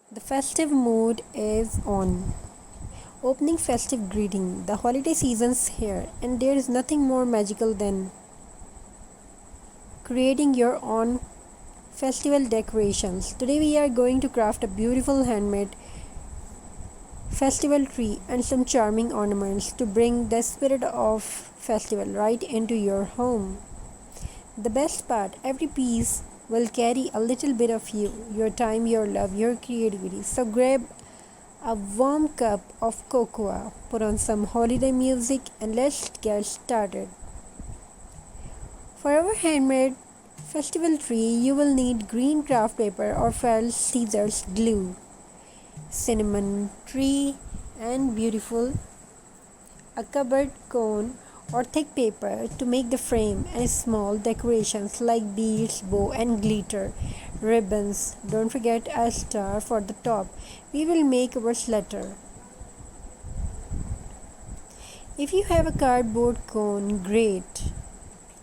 The festive mood is on. Opening festive greeting. The holiday season's here, and there is nothing more magical than creating your own festival decorations. Today we are going to craft a beautiful handmade festival tree and some charming ornaments to bring the spirit of festival right into your home. The best part, every piece will carry a little bit of you, your time, your love, your creativity. So grab a warm cup of cocoa, put on some holiday music, and let's get started. For our handmade festival tree, you will need green craft paper or felt scissors glue, cinnamon tree, and beautiful a cupboard cone or thick paper to make the frame, and small decorations like beads, bow, and glitter ribbons. Don't forget a star for the top. We will make our letter. If you have a cardboard cone, great.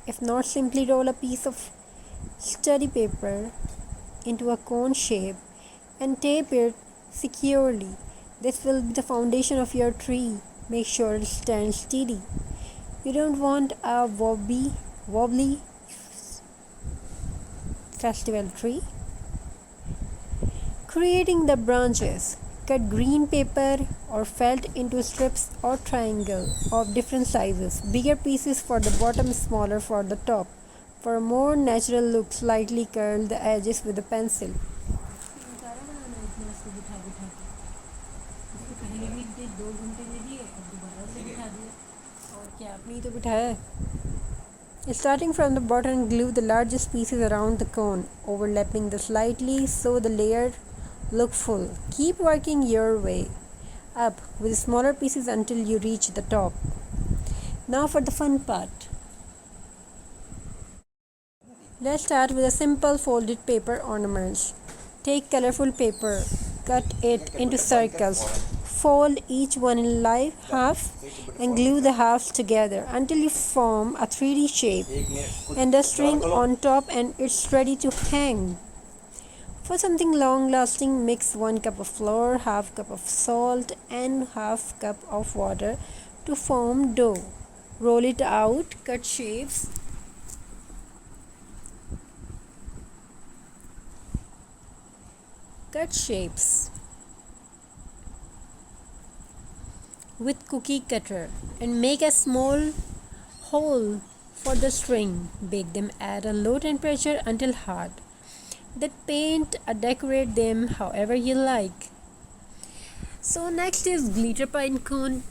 If not, simply roll a piece of sturdy paper into a cone shape and tape it securely. This will be the foundation of your tree. Make sure it stands steady. You don't want a wobbly festival tree. Creating the branches. Cut green paper or felt into strips or triangle of different sizes. Bigger pieces for the bottom, smaller for the top. For a more natural look, slightly curl the edges with a pencil. Starting from the bottom, glue the largest pieces around the cone, overlapping the slightly so the layer look full. Keep working your way up with smaller pieces until you reach the top. Now for the fun part. Let's start with a simple folded paper ornaments. Take colorful paper, cut it into circles, fold each one in half and glue the halves together until you form a 3D shape and a string on top, and it's ready to hang. For something long lasting, mix 1 cup of flour, half cup of salt and half cup of water to form dough. Roll it out, cut shapes. With cookie cutter and make a small hole for the string. Bake them at a low temperature until hard. Then paint or decorate them however you like. So next is glitter pine cone.